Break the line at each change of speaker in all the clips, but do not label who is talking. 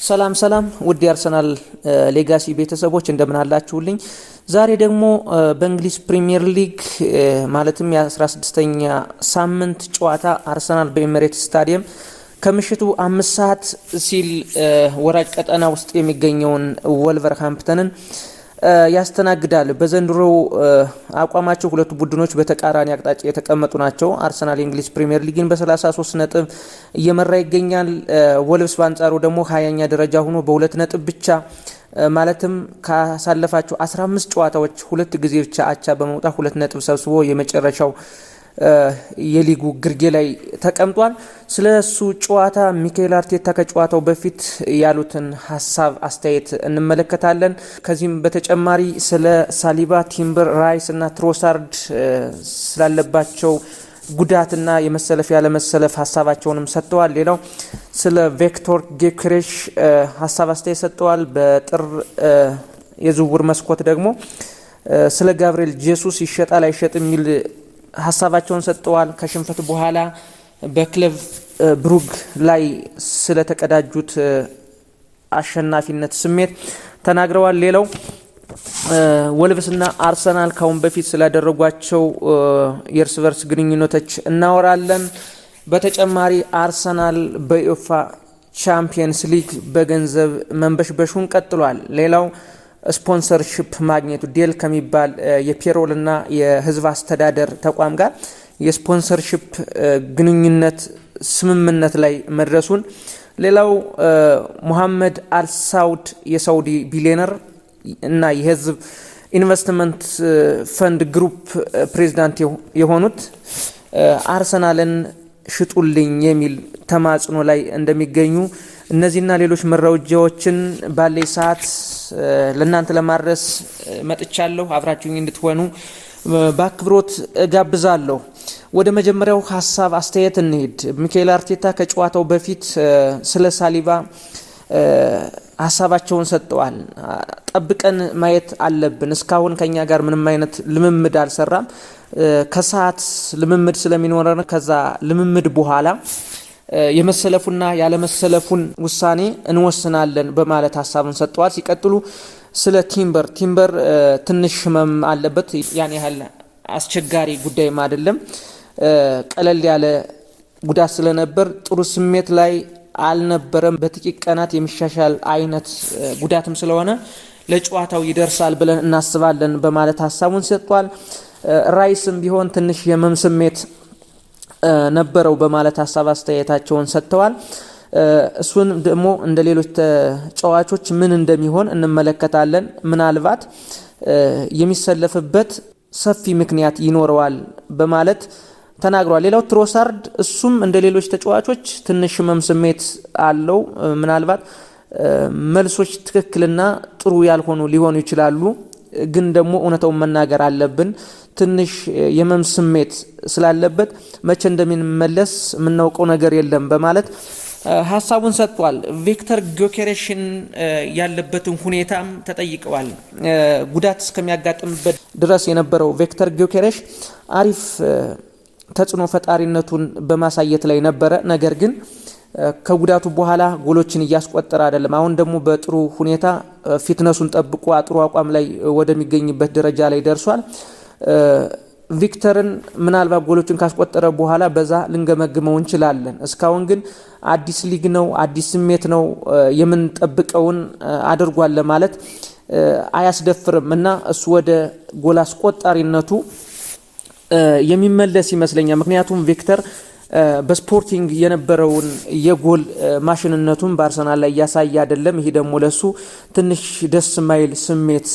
ሰላም ሰላም ውድ የአርሰናል ሌጋሲ ቤተሰቦች እንደምን አላችሁልኝ? ዛሬ ደግሞ በእንግሊዝ ፕሪሚየር ሊግ ማለትም የ16ኛ ሳምንት ጨዋታ አርሰናል በኤሚሬትስ ስታዲየም ከምሽቱ 5 ሰዓት ሲል ወራጅ ቀጠና ውስጥ የሚገኘውን ወልቨርሃምፕተንን ያስተናግዳል። በዘንድሮ አቋማቸው ሁለቱ ቡድኖች በተቃራኒ አቅጣጫ የተቀመጡ ናቸው። አርሰናል የእንግሊዝ ፕሪሚየር ሊግን በ33 ነጥብ እየመራ ይገኛል። ወልቭስ በአንጻሩ ደግሞ 20ኛ ደረጃ ሆኖ በ2 ነጥብ ብቻ ማለትም ካሳለፋቸው 15 ጨዋታዎች 2 ጊዜ ብቻ አቻ በመውጣት 2 ነጥብ ሰብስቦ የመጨረሻው የሊጉ ግርጌ ላይ ተቀምጧል። ስለሱ ጨዋታ ሚካኤል አርቴታ ከጨዋታው በፊት ያሉትን ሀሳብ አስተያየት እንመለከታለን። ከዚህም በተጨማሪ ስለ ሳሊባ፣ ቲምበር፣ ራይስ እና ትሮሳርድ ስላለባቸው ጉዳትና የመሰለፍ ያለመሰለፍ ሀሳባቸውንም ሰጥተዋል። ሌላው ስለ ቪክቶር ጊዮኬሬሽ ሀሳብ አስተያየት ሰጥተዋል። በጥር የዝውውር መስኮት ደግሞ ስለ ጋብሪኤል ጄሱስ ይሸጣል አይሸጥ የሚል ሀሳባቸውን ሰጥተዋል። ከሽንፈት በኋላ በክለብ ብሩግ ላይ ስለተቀዳጁት አሸናፊነት ስሜት ተናግረዋል። ሌላው ወልቭስና አርሰናል ካሁን በፊት ስላደረጓቸው የእርስ በርስ ግንኙነቶች እናወራለን። በተጨማሪ አርሰናል በዩኤፋ ቻምፒየንስ ሊግ በገንዘብ መንበሽበሹን ቀጥሏል። ሌላው ስፖንሰርሺፕ ማግኘቱ ዴል ከሚባል የፔሮል እና የሕዝብ አስተዳደር ተቋም ጋር የስፖንሰርሺፕ ግንኙነት ስምምነት ላይ መድረሱን፣ ሌላው ሙሐመድ አልሳውድ የሳውዲ ቢሊዮነር እና የሕዝብ ኢንቨስትመንት ፈንድ ግሩፕ ፕሬዚዳንት የሆኑት አርሰናልን ሽጡልኝ የሚል ተማጽኖ ላይ እንደሚገኙ እነዚህና ሌሎች መረጃዎችን ባለይ ሰዓት ለእናንተ ለማድረስ መጥቻለሁ። አብራችሁኝ እንድትሆኑ በአክብሮት እጋብዛለሁ። ወደ መጀመሪያው ሀሳብ አስተያየት እንሄድ። ሚካኤል አርቴታ ከጨዋታው በፊት ስለ ሳሊባ ሀሳባቸውን ሰጥተዋል። ጠብቀን ማየት አለብን። እስካሁን ከኛ ጋር ምንም አይነት ልምምድ አልሰራም። ከሰዓት ልምምድ ስለሚኖረን ከዛ ልምምድ በኋላ የመሰለፉና ያለመሰለፉን ውሳኔ እንወስናለን በማለት ሀሳቡን ሰጥተዋል። ሲቀጥሉ ስለ ቲምበር ትንሽ ህመም አለበት። ያን ያህል አስቸጋሪ ጉዳይም አይደለም። ቀለል ያለ ጉዳት ስለነበር ጥሩ ስሜት ላይ አልነበረም። በጥቂት ቀናት የሚሻሻል አይነት ጉዳትም ስለሆነ ለጨዋታው ይደርሳል ብለን እናስባለን በማለት ሀሳቡን ሰጥቷል። ራይስም ቢሆን ትንሽ የህመም ስሜት ነበረው በማለት ሀሳብ አስተያየታቸውን ሰጥተዋል። እሱን ደግሞ እንደ ሌሎች ተጫዋቾች ምን እንደሚሆን እንመለከታለን። ምናልባት የሚሰለፍበት ሰፊ ምክንያት ይኖረዋል በማለት ተናግሯል። ሌላው ትሮሳርድ እሱም እንደ ሌሎች ተጫዋቾች ትንሽ ህመም ስሜት አለው። ምናልባት መልሶች ትክክልና ጥሩ ያልሆኑ ሊሆኑ ይችላሉ፣ ግን ደግሞ እውነታውን መናገር አለብን። ትንሽ የህመም ስሜት ስላለበት መቼ እንደሚመለስ የምናውቀው ነገር የለም በማለት ሀሳቡን ሰጥቷል። ቪክቶር ጊዮኬሬሽን ያለበትን ሁኔታም ተጠይቀዋል። ጉዳት እስከሚያጋጥምበት ድረስ የነበረው ቪክቶር ጊዮኬሬሽ አሪፍ ተጽዕኖ ፈጣሪነቱን በማሳየት ላይ ነበረ። ነገር ግን ከጉዳቱ በኋላ ጎሎችን እያስቆጠረ አይደለም። አሁን ደግሞ በጥሩ ሁኔታ ፊትነሱን ጠብቆ ጥሩ አቋም ላይ ወደሚገኝበት ደረጃ ላይ ደርሷል። ቪክተርን ምናልባት ጎሎችን ካስቆጠረ በኋላ በዛ ልንገመግመው እንችላለን። እስካሁን ግን አዲስ ሊግ ነው፣ አዲስ ስሜት ነው፣ የምንጠብቀውን አድርጓል ለማለት አያስደፍርም እና እሱ ወደ ጎል አስቆጣሪነቱ የሚመለስ ይመስለኛል። ምክንያቱም ቪክተር በስፖርቲንግ የነበረውን የጎል ማሽንነቱን በአርሰናል ላይ እያሳየ አይደለም። ይሄ ደግሞ ለሱ ትንሽ ደስ ማይል ስሜት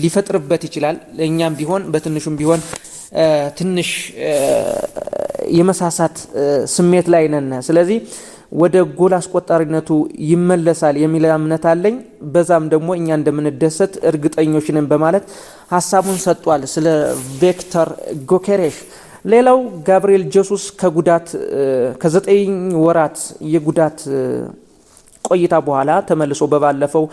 ሊፈጥርበት ይችላል። እኛም ቢሆን በትንሹም ቢሆን ትንሽ የመሳሳት ስሜት ላይ ነን። ስለዚህ ወደ ጎል አስቆጣሪነቱ ይመለሳል የሚል እምነት አለኝ። በዛም ደግሞ እኛ እንደምንደሰት እርግጠኞች ነን በማለት ሀሳቡን ሰጥቷል ስለ ቪክቶር ጊዮኬሬሽ። ሌላው ጋብሪኤል ጄሱስ ከጉዳት ከ9 ወራት የጉዳት ቆይታ በኋላ ተመልሶ በባለፈው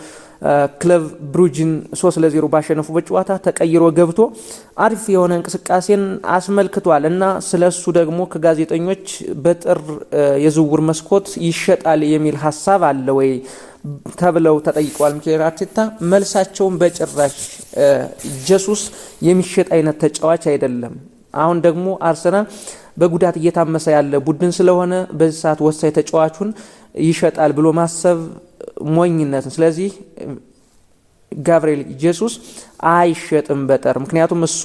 ክለብ ብሩጅን 3-0 ባሸነፉበት ጨዋታ ተቀይሮ ገብቶ አሪፍ የሆነ እንቅስቃሴን አስመልክቷል እና ስለሱ ደግሞ ከጋዜጠኞች በጥር የዝውውር መስኮት ይሸጣል የሚል ሀሳብ አለ ወይ? ተብለው ተጠይቀዋል ሚኬል አርቴታ። መልሳቸውን በጭራሽ ጀሱስ የሚሸጥ አይነት ተጫዋች አይደለም። አሁን ደግሞ አርሰናል በጉዳት እየታመሰ ያለ ቡድን ስለሆነ በዚህ ሰዓት ወሳኝ ተጫዋቹን ይሸጣል ብሎ ማሰብ ሞኝነት ነው። ስለዚህ ጋብርኤል ጄሱስ አይሸጥም በጠር። ምክንያቱም እሱ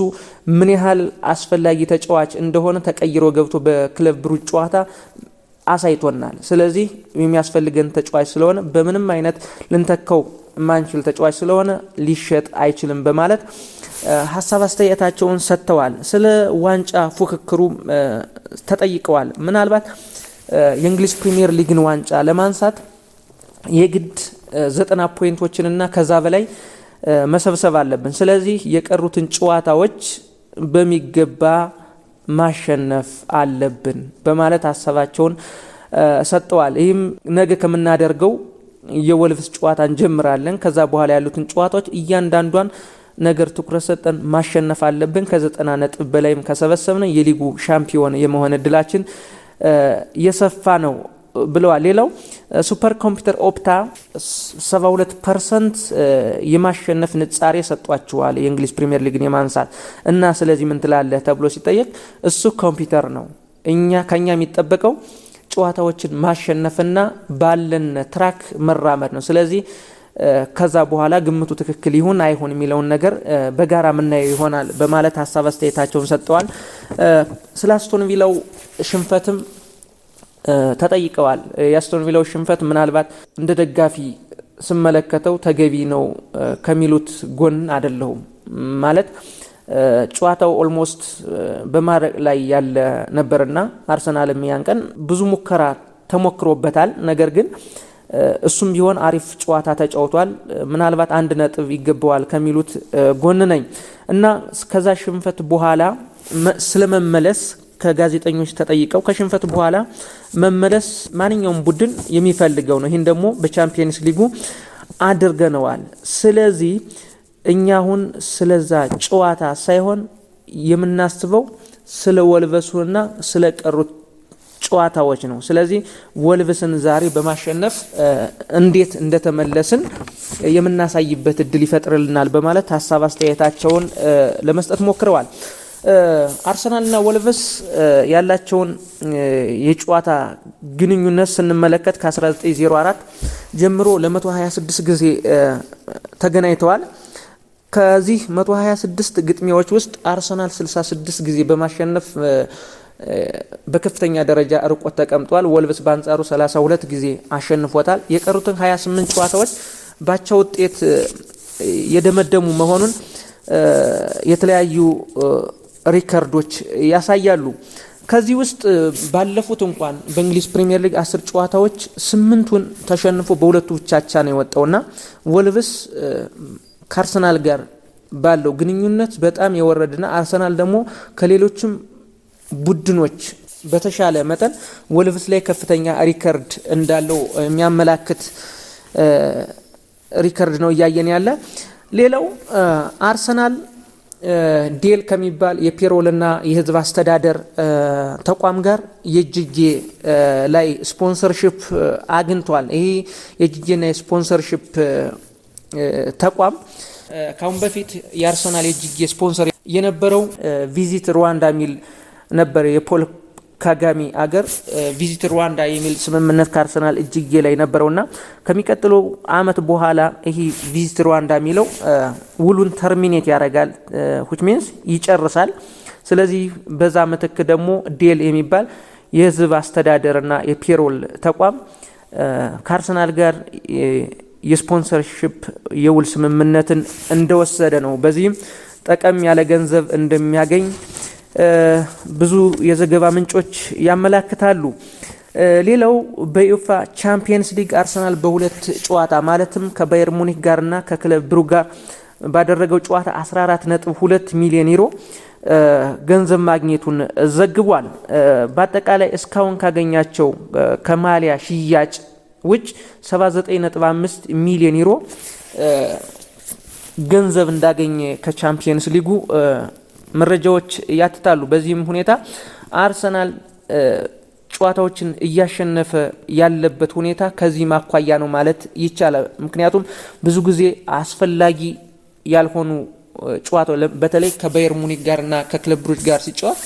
ምን ያህል አስፈላጊ ተጫዋች እንደሆነ ተቀይሮ ገብቶ በክለብ ብሩጅ ጨዋታ አሳይቶናል። ስለዚህ የሚያስፈልገን ተጫዋች ስለሆነ በምንም አይነት ልንተካው ማንችል ተጫዋች ስለሆነ ሊሸጥ አይችልም በማለት ሀሳብ አስተያየታቸውን ሰጥተዋል። ስለ ዋንጫ ፉክክሩ ተጠይቀዋል። ምናልባት የእንግሊዝ ፕሪሚየር ሊግን ዋንጫ ለማንሳት የግድ 90 ፖይንቶችንና ከዛ በላይ መሰብሰብ አለብን። ስለዚህ የቀሩትን ጨዋታዎች በሚገባ ማሸነፍ አለብን በማለት ሀሳባቸውን ሰጥተዋል። ይህም ነገ ከምናደርገው የወልቭስ ጨዋታ እንጀምራለን። ከዛ በኋላ ያሉትን ጨዋታዎች እያንዳንዷን ነገር ትኩረት ሰጠን ማሸነፍ አለብን። ከ90 ነጥብ በላይም ከሰበሰብን የሊጉ ሻምፒዮን የመሆን እድላችን የሰፋ ነው ብለዋል። ሌላው ሱፐር ኮምፒውተር ኦፕታ 72% የማሸነፍ ንጻሬ ሰጧቸዋል የእንግሊዝ ፕሪሚየር ሊግን የማንሳት እና ስለዚህ ምን ትላለህ ተብሎ ሲጠየቅ እሱ ኮምፒውተር ነው፣ ከኛ የሚጠበቀው ጨዋታዎችን ማሸነፍና ባለን ትራክ መራመድ ነው። ስለዚህ ከዛ በኋላ ግምቱ ትክክል ይሁን አይሁን የሚለውን ነገር በጋራ ምናየው ይሆናል በማለት ሀሳብ አስተያየታቸውን ሰጥተዋል። ስለ አስቶን ቪላው ሽንፈትም ተጠይቀዋል። የአስቶን ቪላው ሽንፈት ምናልባት እንደ ደጋፊ ስመለከተው ተገቢ ነው ከሚሉት ጎን አይደለሁም። ማለት ጨዋታው ኦልሞስት በማረቅ ላይ ያለ ነበርና አርሰናልም ያን ቀን ብዙ ሙከራ ተሞክሮበታል። ነገር ግን እሱም ቢሆን አሪፍ ጨዋታ ተጫውቷል። ምናልባት 1 ነጥብ ይገባዋል ከሚሉት ጎን ነኝ እና ከዛ ሽንፈት በኋላ ስለመመለስ ከጋዜጠኞች ተጠይቀው ከሽንፈት በኋላ መመለስ ማንኛውም ቡድን የሚፈልገው ነው። ይህን ደግሞ በቻምፒየንስ ሊጉ አድርገነዋል። ስለዚህ እኛ አሁን ስለዛ ጨዋታ ሳይሆን የምናስበው ስለ ወልቨሱና ስለ ቀሩት ጨዋታዎች ነው። ስለዚህ ወልቭስን ዛሬ በማሸነፍ እንዴት እንደተመለስን የምናሳይበት እድል ይፈጥርልናል በማለት ሀሳብ አስተያየታቸውን ለመስጠት ሞክረዋል። አርሰናልና ወልቭስ ያላቸውን የጨዋታ ግንኙነት ስንመለከት ከ1904 ጀምሮ ለ126 ጊዜ ተገናኝተዋል። ከዚህ 126 ግጥሚያዎች ውስጥ አርሰናል 66 ጊዜ በማሸነፍ በከፍተኛ ደረጃ ርቆት ተቀምጧል። ወልቭስ በአንጻሩ 32 ጊዜ አሸንፎታል። የቀሩትን 28 ጨዋታዎች ባቻ ውጤት የደመደሙ መሆኑን የተለያዩ ሪከርዶች ያሳያሉ። ከዚህ ውስጥ ባለፉት እንኳን በእንግሊዝ ፕሪሚየር ሊግ 10 ጨዋታዎች 8ቱን ተሸንፎ በሁለቱ ብቻ ነው የወጣውና ወልቭስ ከአርሰናል ጋር ባለው ግንኙነት በጣም የወረደና አርሰናል ደግሞ ከሌሎችም ቡድኖች በተሻለ መጠን ወልቭስ ላይ ከፍተኛ ሪከርድ እንዳለው የሚያመላክት ሪከርድ ነው እያየን ያለ። ሌላው አርሰናል ዴል ከሚባል የፔሮልና የሕዝብ አስተዳደር ተቋም ጋር የእጅጌ ላይ ስፖንሰርሺፕ አግኝቷል። ይሄ የእጅጌና የስፖንሰርሺፕ ተቋም ካሁን በፊት የአርሰናል የእጅጌ ስፖንሰር የነበረው ቪዚት ሩዋንዳ ሚል ነበር። የፖል ካጋሚ አገር ቪዚት ሩዋንዳ የሚል ስምምነት ከአርሰናል እጅጌ ላይ ነበረውና ከሚቀጥለው አመት በኋላ ይሄ ቪዚት ሩዋንዳ የሚለው ውሉን ተርሚኔት ያደርጋል፣ which means ይጨርሳል። ስለዚህ በዛ ምትክ ደግሞ ዴል የሚባል የህዝብ አስተዳደርና የፔሮል ተቋም ከአርሰናል ጋር የስፖንሰርሺፕ የውል ስምምነትን እንደወሰደ ነው። በዚህም ጠቀም ያለ ገንዘብ እንደሚያገኝ ብዙ የዘገባ ምንጮች ያመላክታሉ። ሌላው በዩኤፋ ቻምፒየንስ ሊግ አርሰናል በሁለት ጨዋታ ማለትም ከባየር ሙኒክ ጋርና ከክለብ ብሩግ ጋር ባደረገው ጨዋታ 14.2 ሚሊዮን ዩሮ ገንዘብ ማግኘቱን ዘግቧል። በአጠቃላይ እስካሁን ካገኛቸው ከማሊያ ሽያጭ ውጭ 79.5 ሚሊዮን ዩሮ ገንዘብ እንዳገኘ ከቻምፒየንስ ሊጉ መረጃዎች ያትታሉ። በዚህም ሁኔታ አርሰናል ጨዋታዎችን እያሸነፈ ያለበት ሁኔታ ከዚህ ማኳያ ነው ማለት ይቻላል። ምክንያቱም ብዙ ጊዜ አስፈላጊ ያልሆኑ ጨዋታው በተለይ ከባየር ሙኒክ ጋርና ከክለብ ብሩጅ ጋር ሲጫወት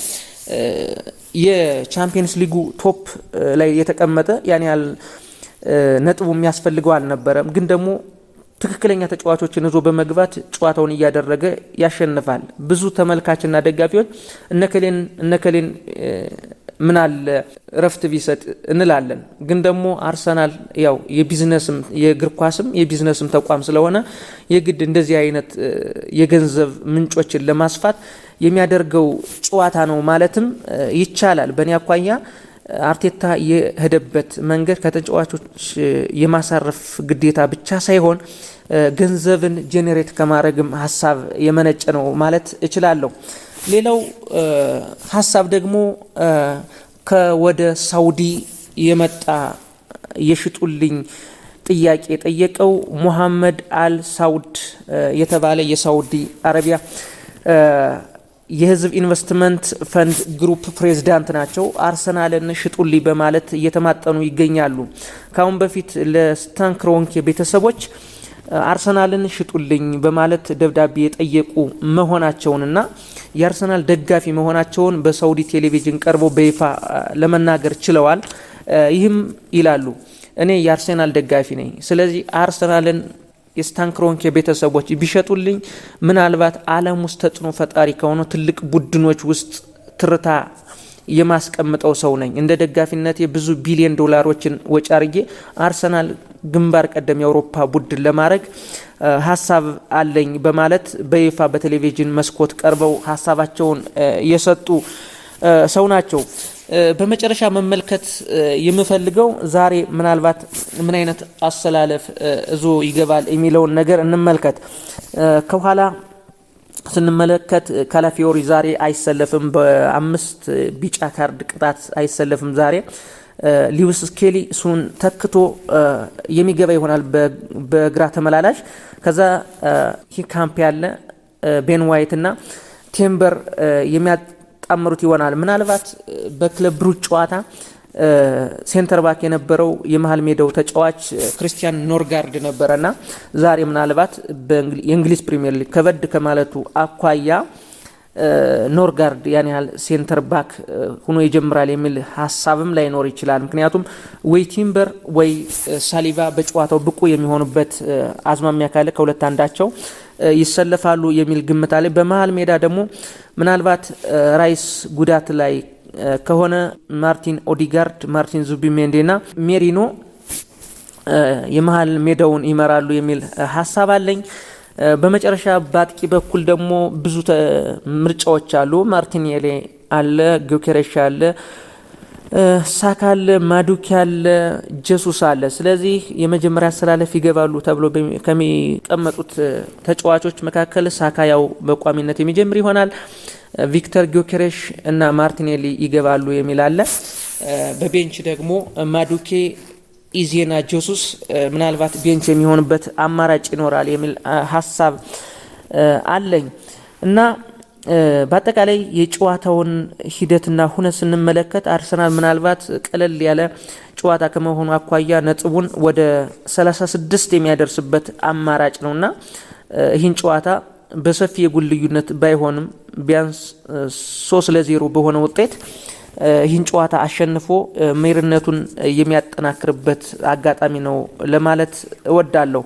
የቻምፒየንስ ሊጉ ቶፕ ላይ የተቀመጠ ያን ያህል ነጥቡ የሚያስፈልገው አልነበረም። ግን ደግሞ ትክክለኛ ተጫዋቾችን ይዞ በመግባት ጨዋታውን እያደረገ ያሸንፋል። ብዙ ተመልካችና ደጋፊዎች እነከሌን ምን አለ ረፍት ቢሰጥ እንላለን። ግን ደግሞ አርሰናል ያው የቢዝነስም የእግር ኳስም የቢዝነስም ተቋም ስለሆነ የግድ እንደዚህ አይነት የገንዘብ ምንጮችን ለማስፋት የሚያደርገው ጨዋታ ነው ማለትም ይቻላል። በእኔ አኳያ አርቴታ የሄደበት መንገድ ከተጫዋቾች የማሳረፍ ግዴታ ብቻ ሳይሆን ገንዘብን ጄኔሬት ከማድረግም ሀሳብ የመነጨ ነው ማለት እችላለሁ። ሌላው ሀሳብ ደግሞ ከወደ ሳውዲ የመጣ የሽጡልኝ ጥያቄ ጠየቀው ሙሐመድ አል ሳውድ የተባለ የሳውዲ አረቢያ የህዝብ ኢንቨስትመንት ፈንድ ግሩፕ ፕሬዝዳንት ናቸው። አርሰናልን ሽጡልኝ በማለት እየተማጠኑ ይገኛሉ። ካሁን በፊት ለስታን ክሮንኬ ቤተሰቦች አርሰናልን ሽጡልኝ በማለት ደብዳቤ የጠየቁ መሆናቸውንና የአርሰናል ደጋፊ መሆናቸውን በሳውዲ ቴሌቪዥን ቀርቦ በይፋ ለመናገር ችለዋል። ይህም ይላሉ እኔ የአርሰናል ደጋፊ ነኝ። ስለዚህ አርሰናልን የስታን ክሮንኬ ቤተሰቦች ቢሸጡልኝ ምናልባት ዓለም ውስጥ ተጽዕኖ ፈጣሪ ከሆኑ ትልቅ ቡድኖች ውስጥ ትርታ የማስቀምጠው ሰው ነኝ። እንደ ደጋፊነቴ ብዙ ቢሊዮን ዶላሮችን ወጪ አርጌ አርሰናል ግንባር ቀደም የአውሮፓ ቡድን ለማድረግ ሀሳብ አለኝ በማለት በይፋ በቴሌቪዥን መስኮት ቀርበው ሀሳባቸውን የሰጡ ሰው ናቸው። በመጨረሻ መመልከት የምፈልገው ዛሬ ምናልባት ምን አይነት አሰላለፍ እዞ ይገባል የሚለውን ነገር እንመልከት። ከኋላ ስንመለከት ካላፊዮሪ ዛሬ አይሰለፍም፣ በ5 ቢጫ ካርድ ቅጣት አይሰለፍም ዛሬ። ሊዊስ ስኬሊ እሱን ተክቶ የሚገባ ይሆናል በግራ ተመላላሽ። ከዛ ሂካምፕ ያለ ቤን ዋይት እና ቴምበር የሚያጣምሩት ይሆናል። ምናልባት በክለብ ብሩጅ ጨዋታ ሴንተር ባክ የነበረው የመሃል ሜዳው ተጫዋች ክሪስቲያን ኖርጋርድ ነበረና ዛሬ ምናልባት የእንግሊዝ ፕሪሚየር ሊግ ከበድ ከማለቱ አኳያ ኖርጋርድ ያን ያህል ሴንተር ባክ ሆኖ ይጀምራል የሚል ሀሳብም ላይኖር ይችላል። ምክንያቱም ወይ ቲምበር ወይ ሳሊባ በጨዋታው ብቁ የሚሆኑበት አዝማሚያ ካለ ከሁለት አንዳቸው ይሰለፋሉ የሚል ግምት አለ። በመሃል ሜዳ ደግሞ ምናልባት ራይስ ጉዳት ላይ ከሆነ ማርቲን ኦዲጋርድ፣ ማርቲን ዙቢሜንዴና ሜሪኖ የመሃል ሜዳውን ይመራሉ የሚል ሀሳብ አለኝ። በመጨረሻ በአጥቂ በኩል ደግሞ ብዙ ምርጫዎች አሉ። ማርቲኔሊ አለ፣ ጊዮኬሬሽ አለ፣ ሳካ አለ፣ ማዱኪ አለ፣ ጀሱስ አለ። ስለዚህ የመጀመሪያ አሰላለፍ ይገባሉ ተብሎ ከሚቀመጡት ተጫዋቾች መካከል ሳካ ያው በቋሚነት የሚጀምር ይሆናል። ቪክተር ጊዮኬሬሽ እና ማርቲኔሊ ይገባሉ የሚል አለ። በቤንች ደግሞ ማዱኬ፣ ኢዜና፣ ጀሱስ ምናልባት ቤንች የሚሆንበት አማራጭ ይኖራል የሚል ሀሳብ አለኝ እና በአጠቃላይ የጨዋታውን ሂደትና ሁነት ስንመለከት አርሰናል ምናልባት ቀለል ያለ ጨዋታ ከመሆኑ አኳያ ነጥቡን ወደ 36 የሚያደርስበት አማራጭ ነውና ይህን ጨዋታ በሰፊ የጎል ልዩነት ባይሆንም ቢያንስ 3-0 በሆነ ውጤት ይህን ጨዋታ አሸንፎ መሪነቱን የሚያጠናክርበት አጋጣሚ ነው ለማለት እወዳለሁ።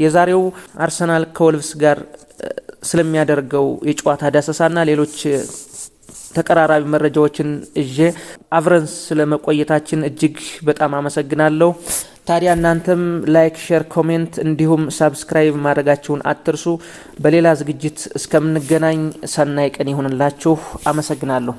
የዛሬው አርሰናል ከወልቭስ ጋር ስለሚያደርገው የጨዋታ ዳሰሳና ሌሎች ተቀራራቢ መረጃዎችን እዤ አብረን ስለመቆየታችን እጅግ በጣም አመሰግናለሁ። ታዲያ እናንተም ላይክ፣ ሼር፣ ኮሜንት እንዲሁም ሳብስክራይብ ማድረጋችሁን አትርሱ። በሌላ ዝግጅት እስከምንገናኝ ሰናይ ቀን ይሁንላችሁ። አመሰግናለሁ።